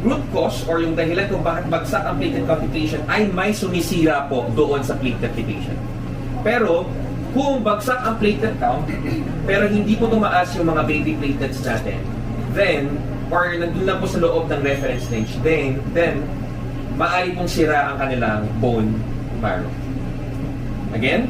root cause or yung dahilan kung bakit bagsak ang platelet concentration ay may sumisira po doon sa platelet depletion. Pero, kung bagsak ang platelet count, pero hindi po tumaas yung mga baby platelets natin, then, or nandun lang po sa loob ng reference range, then maaari pong sira ang kanilang bone marrow. Again,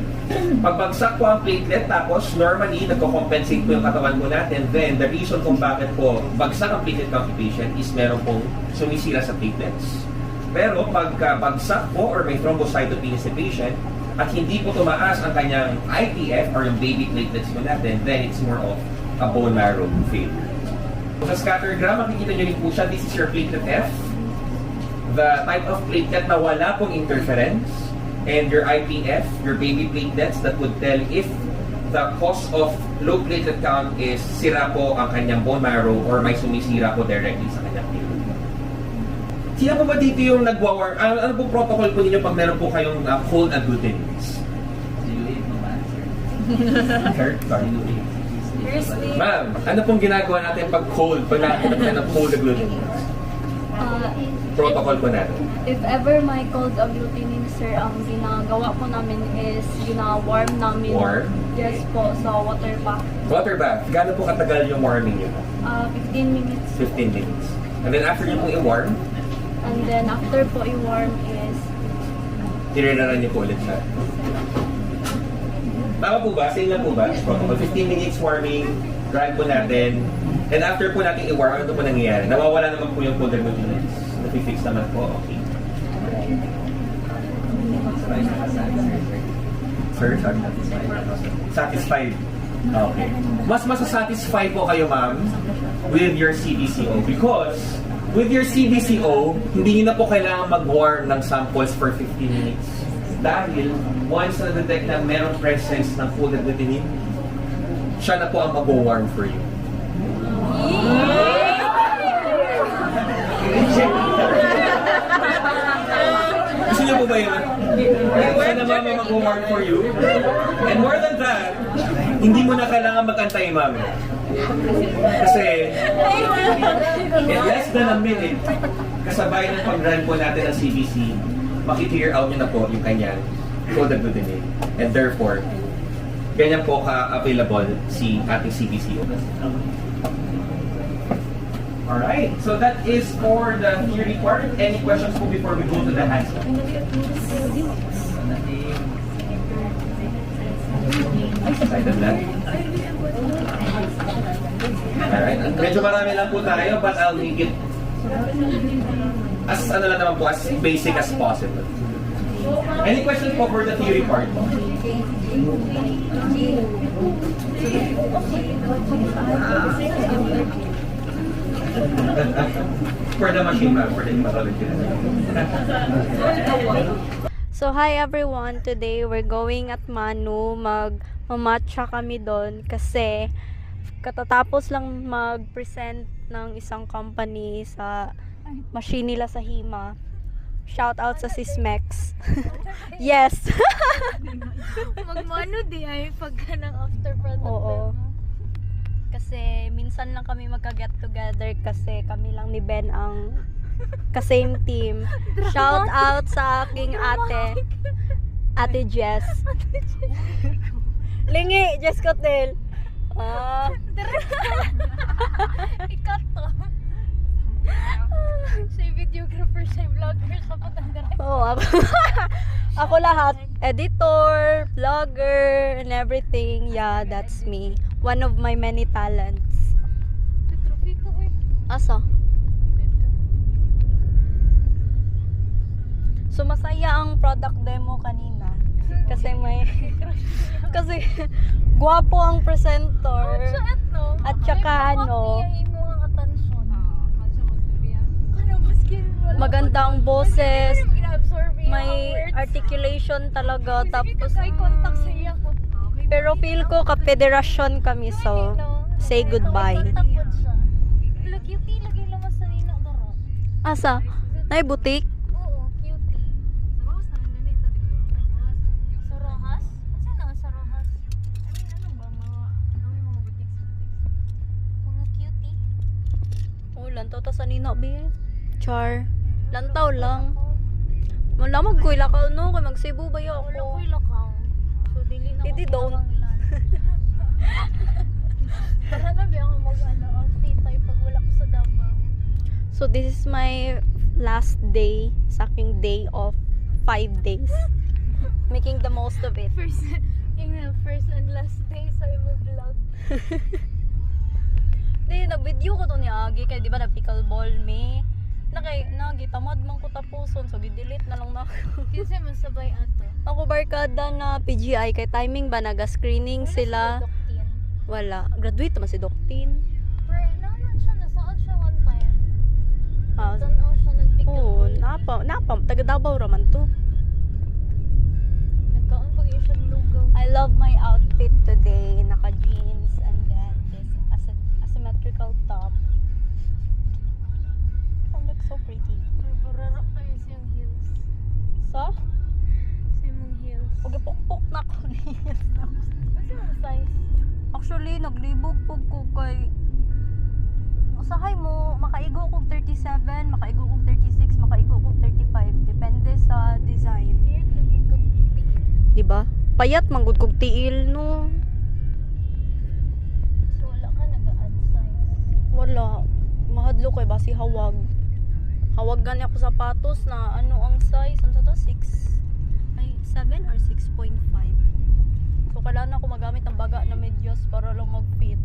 pag bagsak po ang platelet, tapos normally, nagko-compensate po yung katawan po natin, then the reason kung bakit po bagsak ang platelet concentration is meron pong sumisira sa platelets. Pero pagka bagsak po or may thrombocytopenia sa patient, at hindi po tumaas ang kanyang IPF or yung baby platelets po natin, then it's more of a bone marrow failure. Sa scattergram, makikita nyo rin po siya, this is your platelet F. The type of platelet na wala pong interference, and your IPF, your baby platelets, that would tell if the cause of low platelet count is sira po ang kanyang bone marrow or may sumisira po directly sa kanyang platelet. Sino po ba dito yung nagwa-warm? Ano po protocol po ninyo pag meron po kayong cold agglutinin? Sorry. Ma'am, ano pong ginagawa natin pag cold? Pag nakakita tayo ng cold agglutinin? Protocol po natin. If ever my cold agglutinin, sir, ang ginagawa po namin is gina-warm namin. Warm? Yes po, sa water bath. Water bath. Gaano po katagal yung warming nyo? 15 minutes. 15 minutes. And then after nyo pong i-warm, And then after po i-warm is tiniraran niyo po ulit siya. Tama po ba? Same lang po ba? Protocol. 15 minutes warming, grind po natin. And after po natin i-warm, ano po nangyayari? Nawawala naman po yung cold agglutinin. Napifix naman po. Okay. Sir, satisfied. Okay. Mas masasatisfy po kayo, ma'am, with your CBCO because with your CBCO, hindi nyo na po kailangan mag-warm ng samples for 15 minutes. Dahil, once na-detect na merong presence ng cold agglutinin, siya na po ang mag-warm for you. Gusto niyo po ba yun? Siya na mama mag-warm for you. And more than that, hindi mo na kailangan mag-antay, ma'am. Kasi, in less than a minute, kasabay ng pag-run po natin ng CBC, maki-clear out nyo na po yung kanyang cold agglutinin. And therefore, ganyan po ka-available si ating CBCO. Alright, so that is for the theory part. Any questions po before we go to the hands-on? Excited lang? Alright, medyo marami lang po tayo, but I'll make it as ano lang naman po, as basic as possible. Any questions po for the theory part? For the machine, ma'am, for the hematology. So hi everyone, today we're going at Manu, mag-matcha kami doon kasi katatapos lang mag-present ng isang company sa machine nila sa Hima. Shout out sa Sismex. Yes. Magmano di ay pagka ng after product. Oo. Kasi minsan lang kami magka-get together kasi kami lang ni Ben ang ka-same team. Shout out sa aking Ate Jess. Lingi, Jess Cotel. Ikat to. Siya videographer, siya vlogger, siya patandara. Oo, ako lahat. Editor, vlogger, and everything. Yeah, that's me. One of my many talents. Trophy ko eh. Asa? So, masaya ang product demo kanina. Kasi kasi gwapo ang presenter. At saka maganda ang boses. May articulation talaga. Tapos, pero feel ko ka-federasyon kami. So, say goodbye. Asa? Nay butik? Oo, cutie. Sa Rojas? Saan na sa Rojas? Ano ba? Mga butik. Mga cutie? Ulan to sa nina bi. Char. Lantaw lang. Wala magkuy lakaw no, kay mag-Cebu ba yo Wala ako. ko'y lakaw. So, dili na Hindi, ko don't. kinahanglan. Para na ba ako outfit tayo pag wala ko sa Davao. So this is my last day, sa aking day of 5 days. Making the most of it. First and last day sa imo vlog. Di, nag-video ko to ni Agi, kaya di ba nag-pickleball me. Nagitamad man ko tapuson, so gidelete na lang na ako. Kinsa man sabay ato. Ako barkada na PGI, kay timing ba, naga-screening sila. Doktin. Wala, graduate naman si Doctin. Pero naman siya, nasaan siya one time. Ah, Tanaw siya oo, nagpickleball. taga Davao raman to. Nagkaon pag siya lugaw. I love my outfit today. Naka jeans and then this asymmetrical top. Oh, looks so pretty. Pero barara kayo siyang heels. So, Sa imong heels. pugipukpuk na ko niya. Kasi yung size. Actually, naglibog po ko kay usahay mo, makaigo kog 37, makaigo kog 36, makaigo kog 35. Depende sa design. Weird lagi ko tingin. Di ba? Payat manggod kog tiil no. So wala ka nag-add size. Wala. Mahadlo kay basi hawag. Hawag gani ako sapatos na ano ang size? Ano to? 6 ay 7 or 6.5. So kailangan ako magamit ng baga na medyas para lang mag-fit.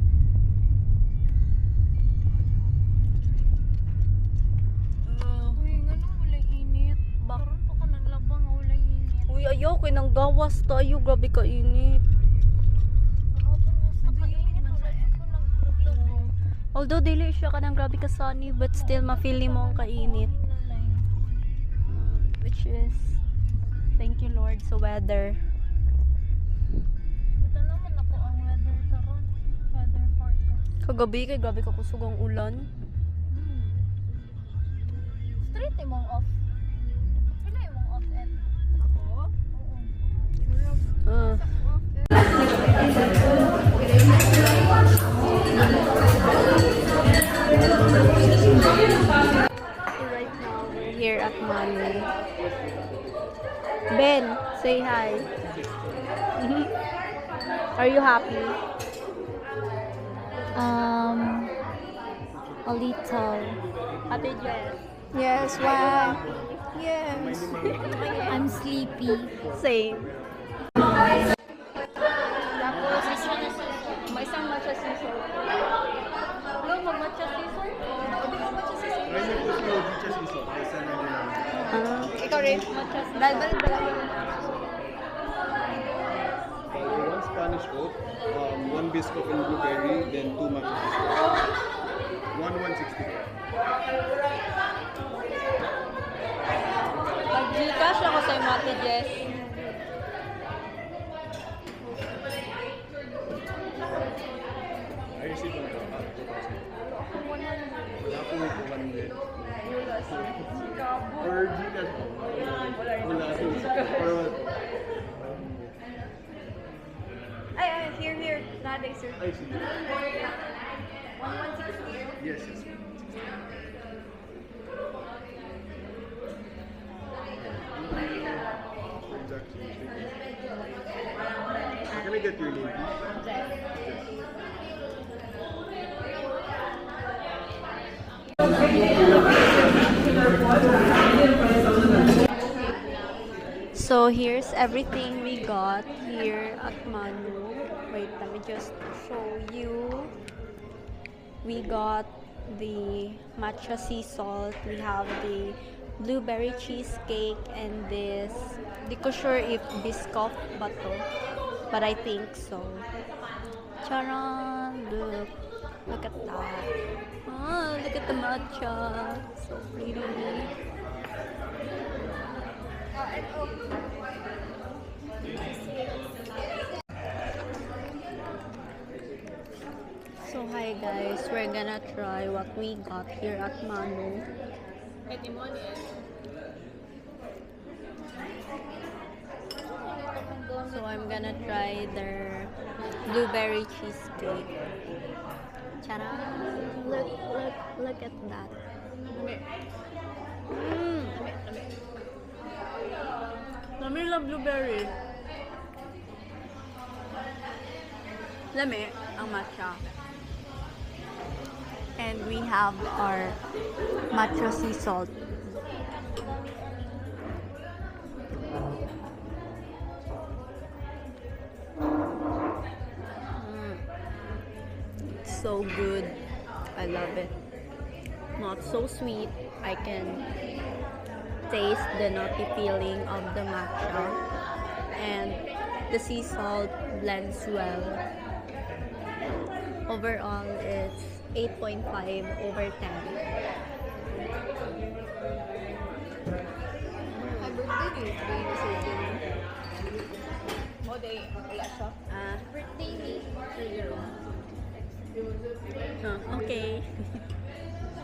Uy, ganun walay init. Karon pa ka naglabang nga walay init. Uy, ayaw kay nang gawas tayo. Grabe ka init. Kahapon nga sa kainit. Wala ako naglabang. Although dili siya kanang grabe ka sunny, but still ma-feel mo ang kainit. Which is thank you Lord sa weather. Ito naman ako ang weather karon. Weather forecast. Kagabi kay grabe ka kusog ang ulan. Straight imong off. Pila imong off end? Ako? Oo. Uh, right now we're here at Mali. Ben, say hi. Are you happy? A little. Ate Jess. Yes, why? Yes. I'm sleepy. Same. Tapos, may isang matcha season. Hello, mag-matcha season? Hindi mo matcha season? Ikaw rin, matcha season. Dahil One Spanish oat, one biscuit and blueberry, then two matcha biscuits. One 160. Mag-Gcash ako sa Ate Jess. I received on the app. Wala po ito 100. Or Gcash po. Wala po. Or Ay, here. Naday, sir. I see. 1160. Yes, yes. Can I get your name, please? So here's everything we got here at Manu. Wait, let me just show you. We got the matcha sea salt. We have the blueberry cheesecake and this. Di ko sure if Biscoff ba to, but I think so. Charan! Look at that. Ah, look at the matcha. So pretty. So hi guys, we're gonna try what we got here at Manu. So I'm gonna try their blueberry cheesecake. Tara! Look at that. Lami lang blueberry. Lami ang matcha. And we have our matcha sea salt. It's so good. I love it. Not so sweet. I can taste the nutty feeling of the matcha. And the sea salt blends well. Overall, it's 8.5 over 10. My birthday ni mo day wala siya. Birthday ni 3 Okay.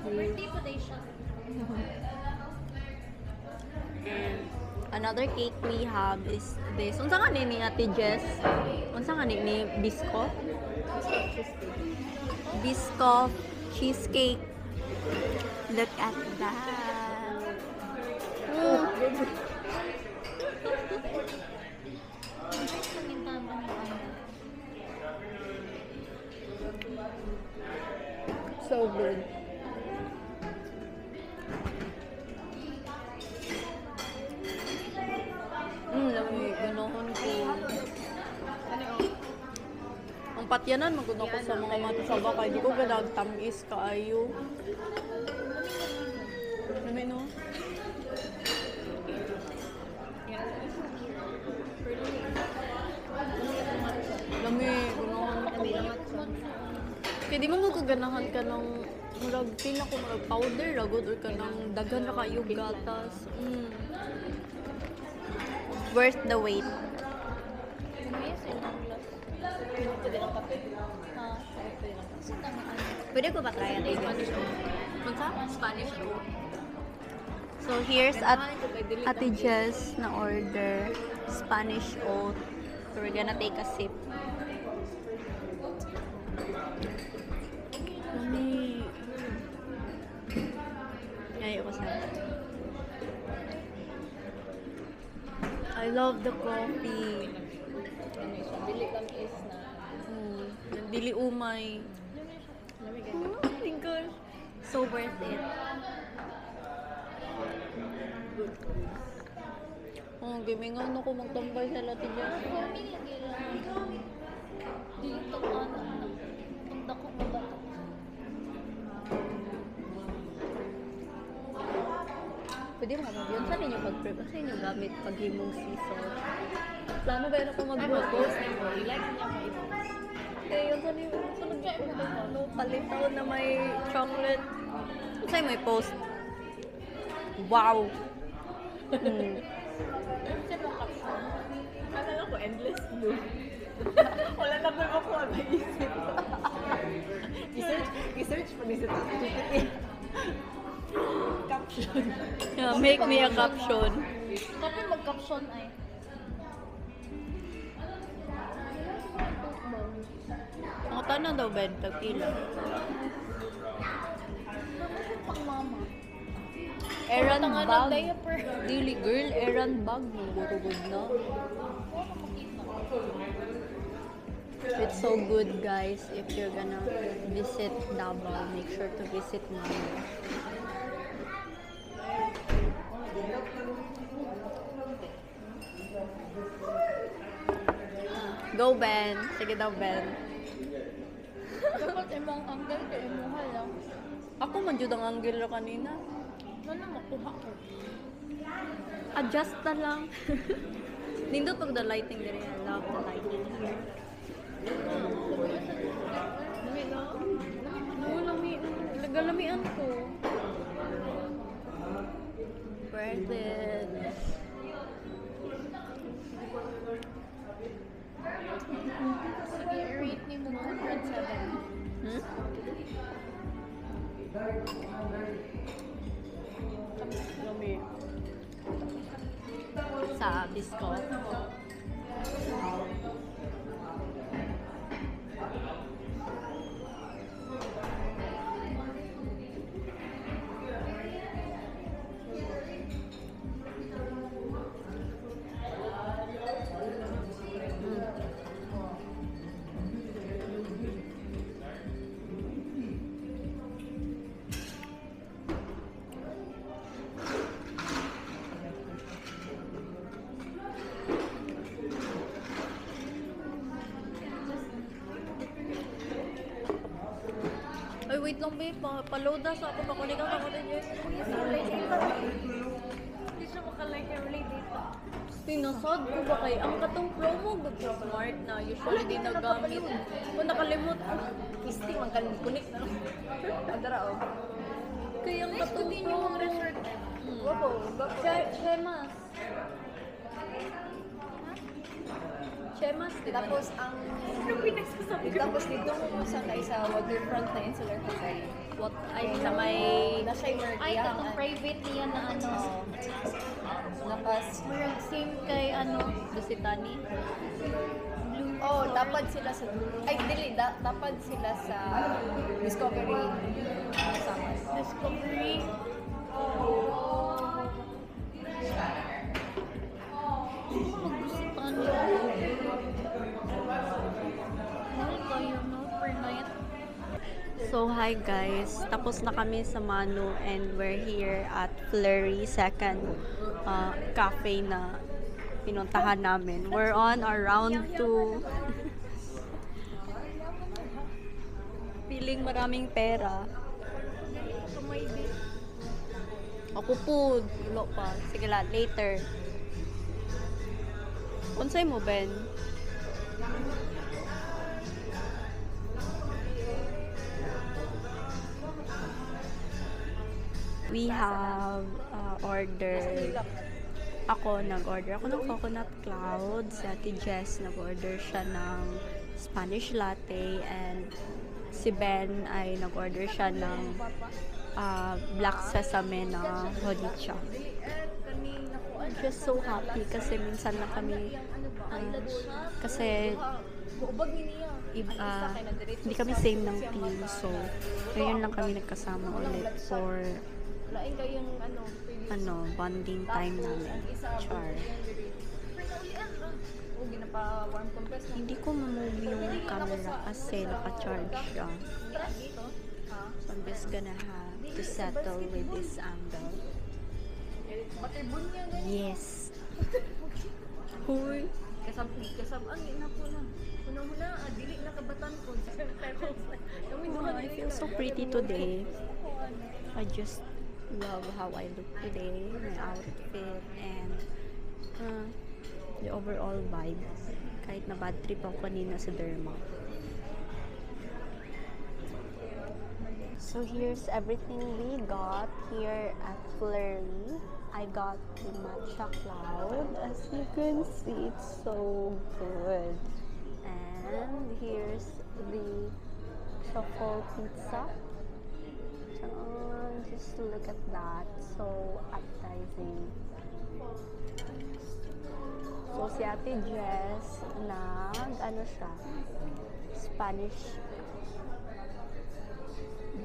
Birthday po day siya. And another cake we have is this. Unsa nga ni Ate Jess? Unsa nga ni Biscoff? Biscoff cheesecake. Look at that. So good. Lami, ganoon ko. Ang patyanan, maguna ko sa mga matasaba kay di ko ganag tamis kaayo. Lami no? Lami, ganoon ko. Kaya di mo magkaganahan ka ng murag pila ko murag powder ragod or ka ng daghan na kayo gatas. Worth the wait. Pwede ko ba try ang Spanish oat? Unsa? Spanish oat. So here's at Ate Jess na order Spanish oat. So we're gonna take a sip. Mami. Ayaw ko sa. I love the coffee. Dili lang is na. Dili umay. Oh my gosh. So worth it. Oh, gimingan ako magtambay sa Ate Jess. Kami lagi lang. Dito ano. Ang dako na ba? Pwede mga mag-yun. Saan ninyo mag-prep? Saan ninyo gamit paghimong sea salt? Plano ba yun ako mag-post? I like niya may Eh, yun saan ninyo. Sunod ka yung ano, palitaw na may chocolate. Saan may post? Wow! Kasi mo kapsan. Ano lang ko, endless blue. Wala na ba ko mag-isip. I-search pa ni sa caption. Yeah, make me a caption. Tapi mag-caption ay. Ang tanong daw, Ben, tagpila. Pang mama. Errand Tanga ng bag. diaper. Dili, girl, errand bag. Nagurugod na. It's so good, guys. If you're gonna visit Davao, make sure to visit Mano. Go, Ben. Sige daw, Ben. Dapat imong anggal ka imong hala. Ako man jud ang angle ra kanina. Ano makuha ko? Adjust na lang. Nindot pag the lighting dire. I love the lighting here. Dami na. Nagalamian ko. Worth it. Sige, i-rate ni mo 107. Lami. Sa Biscoff. wait lang babe. Paload sa ako. Pakunik ako din yun. Hindi siya makalike and relate dito. Pinasad ko ba kay ang katong promo good smart na usually di nagamit. Kung nakalimot Misty, magkakunik na. Adara, oh. kaya ang Next, katong continue yung resort. Wapo, wapo. Chemas. Chemas, di ba? Tapos, ang... Tapos, dito mo sa waterfront na insular hotel. What ay sa may Nasa yung ay katong private niya na ano. Napas. Murag same kay ano, Lusitani. Oh, tapad sila sa... Ay, dili. Tapad sila sa Discovery. Samas. Discovery. Mag-Lusitani. Ay, kayo no, per night. So, hi guys. Tapos na kami sa Manu and we're here at Flurry, second cafe na pinuntahan namin. We're on our round 2. Feeling maraming pera. Ako po, gulo pa. Sige lang, later. Unsay mo, Ben? We have ordered. Ako nag-order ako ng coconut cloud. Si Ate Jess nag-order siya ng Spanish latte and si Ben ay nag-order siya ng black sesame na honicha. I'm just so happy kasi minsan na kami kasi hindi kami same ng team, so ngayon lang kami nagkasama ulit for Lain kayong bonding time namin. Char. Oh, ginapa-warm compress na. Hindi ko ma-move yung camera kasi naka-charge siya. Dito. So I'm just gonna have to settle with this angle. Butterbun niya ganyan. Yes. Hoy. Kasab ang ina po na. Una-una, dili na kabatan ko. I feel so pretty today. I just love how I look today, my outfit, and the overall vibe. Kahit na bad trip ako kanina sa Derma. So here's everything we got here at Flurry. I got the matcha cloud. As you can see, it's so good. And here's the truffle pizza. Just look at that. So appetizing. So si Ate Jess siya? Spanish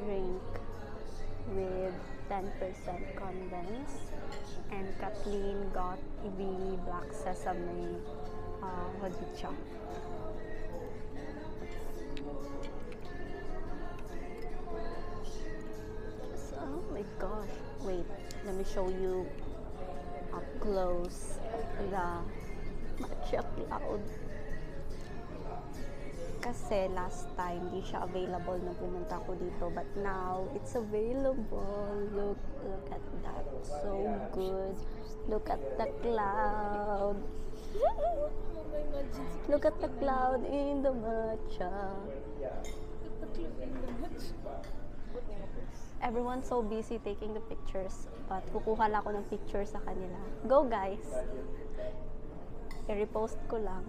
drink with 10% condensed. And Kathleen got the black sesame hodicha. Oh my gosh. Wait, let me show you up close the matcha cloud. Kasi last time, di siya available na pumunta ko dito. But now, it's available. Look at that. So good. Look at the cloud. Look at the cloud in the matcha. Everyone's so busy taking the pictures. But kukuha lang ako ng picture sa kanila. Go guys! I-repost ko lang.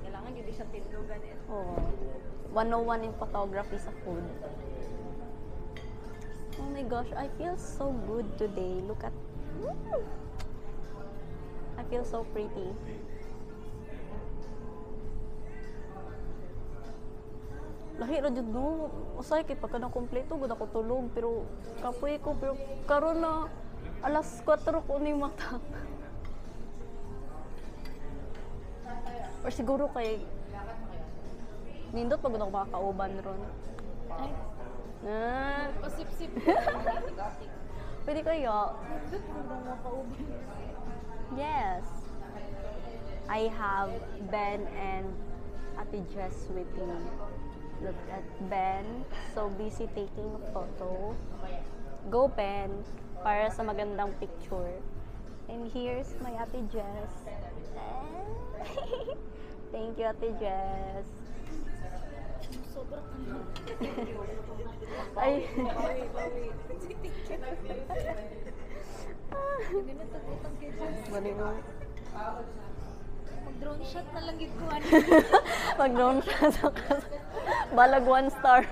Kailangan yun di siya tindugan eh. Oh, 101 in photography sa food. Oh my gosh, I feel so good today. Look at... I feel so pretty. Lahi ra jud no. Usay kay pagka na kompleto gud ako tulog pero kapoy ko pero karon na alas 4 ko ni mata. Or siguro kay nindot pag ako makakauban ron. Ay. Pasip-sip. Pwede kaya? Nindot mo daw makauban. Yes. I have Ben and Ate Jess with me. Look at Ben, so busy taking a photo. Go Ben, para sa magandang picture. And here's my Ate Jess. Thank you, Ate Jess. Sobrang Ay. ganito itong kitchen. Malinong. Mag-drone shot na lang gito. Mag-drone siya sa balag 1 star.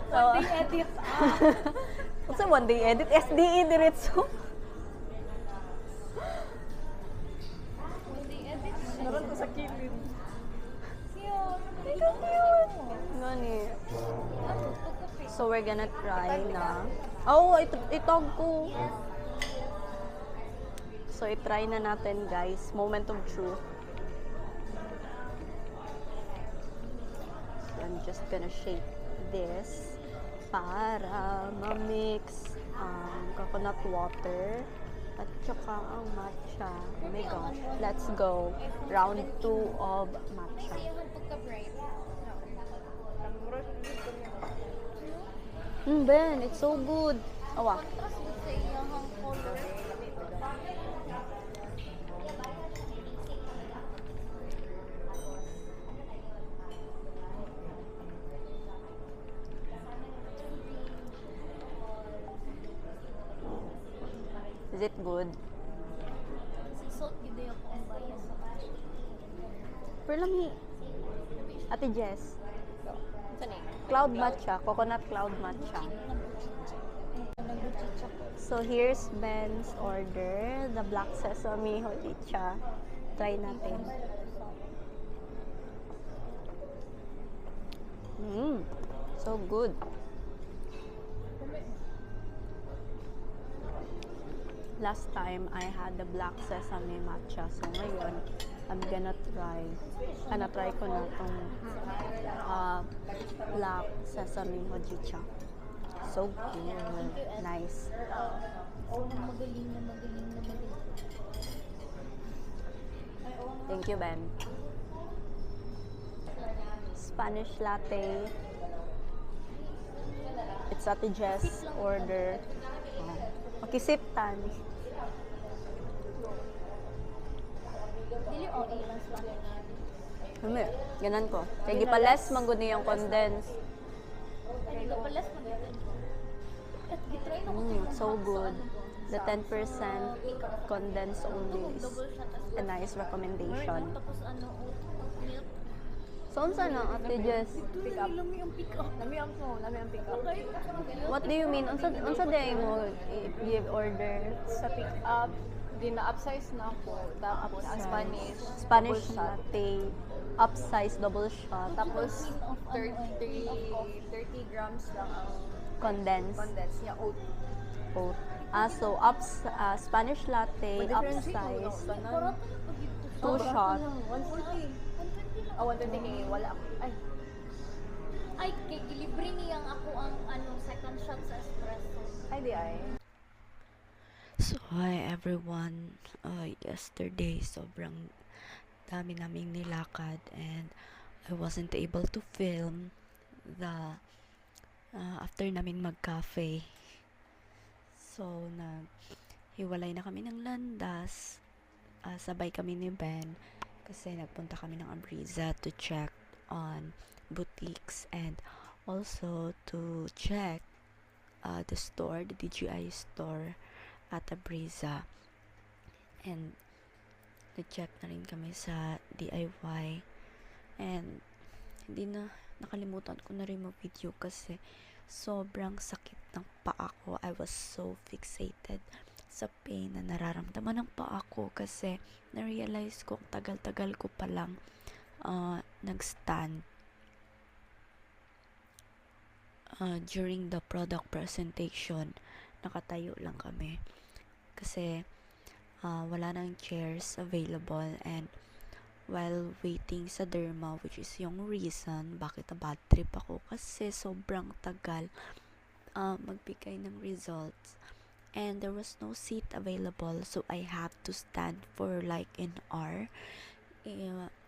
So, Edit. what's a one day edit? SDE diretso. Hindi edit. Naroon ko sa kilid. Cute. Gani. So we're gonna try na. Oh, itog ko. So i-try na natin guys. Moment of truth. So I'm just gonna shake this para ma-mix ang coconut water at saka ang matcha. Oh my gosh. Let's go. Round 2 of matcha. Pagka-bright. Ben, it's so good. Awa. Contrast mo sa iyang color. Is it good? Si salt gid ako ang bias sa matcha. Pero lami. Ate Jess, Saan eh? cloud matcha, coconut cloud matcha. So here's Ben's order, the black sesame hojicha. Try natin. So good. Last time I had the black sesame matcha. So ngayon, I'm gonna try. Try ko na tong black sesame hojicha. So good. Nice. Magaling na. Thank you, Ben. Spanish latte. It's Ate Jess order. Makisip tan. Dili OA lang sa Humi, ganan ko. Kaya gipales man gud niyang condense. Ay, palas mag-edit. At gitry na ko So good. The 10% condense only is double shot as a nice recommendation. Tapos oat milk. So, unsa na, Ate Jess? Pick up. Lami ang pick up. Lami ang pick up. Okay. What do you mean? Unsa day mo give order? Sa pick up, di na upsize na ako. Tapos ang Spanish, Spanish double shot. latte, upsize double shot, Tapos 30 grams lang ang condense. condense niya, oat. Oat. So Spanish latte, upsize, Ganun. 2 shot. 140. 120 wala ako. Ay, Ay, kay delivery niyang ako ang second shot sa espresso. ay di ay. So, hi everyone. Yesterday, sobrang dami naming nilakad and I wasn't able to film the after namin mag-cafe. So, hiwalay na kami ng landas. Sabay kami ni Ben kasi nagpunta kami ng Abriza to check on boutiques and also to check the store, the DJI store at Abriza. And nag-check na rin kami sa DIY and hindi na nakalimutan ko na rin mag-video kasi sobrang sakit ng paa ko. I was so fixated sa pain na nararamdaman ng paa ko kasi na-realize ko ang tagal-tagal ko palang nag-stand during the product presentation. Nakatayo lang kami kasi wala nang chairs available and while waiting sa derma, which is yung reason bakit na bad trip ako kasi sobrang tagal magbigay ng results and there was no seat available, so I have to stand for like an hour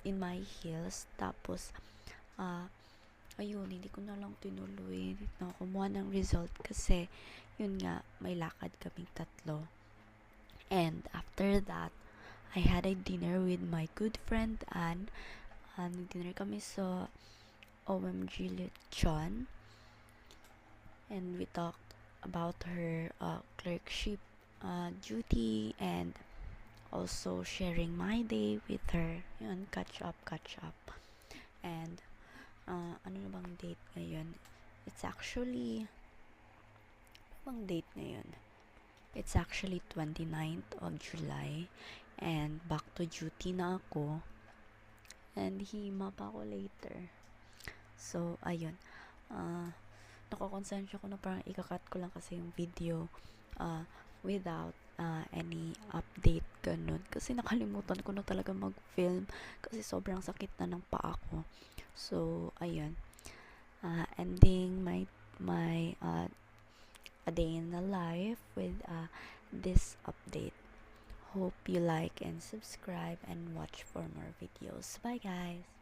in my heels. Tapos, ayun, hindi ko na lang tinuloy na kumuha ng result kasi, yun nga, may lakad kaming tatlo. And after that, I had a dinner with my good friend Anne. Dinner kami sa OMG Lechon. And we talked about her clerkship duty and also sharing my day with her. Yun, catch up. And, ano na bang date ngayon? It's actually, ano bang date ngayon? It's actually 29th of July. And back to duty na ako. And hima pa ako later. So, ayun. Nakakonsensya ko na parang ikakat ko lang kasi yung video without any update ganun. Kasi nakalimutan ko na talaga mag-film kasi sobrang sakit na ng paa ko. So, ayun. Ending my a day in the life with this update. Hope you like and subscribe and watch for more videos. Bye guys!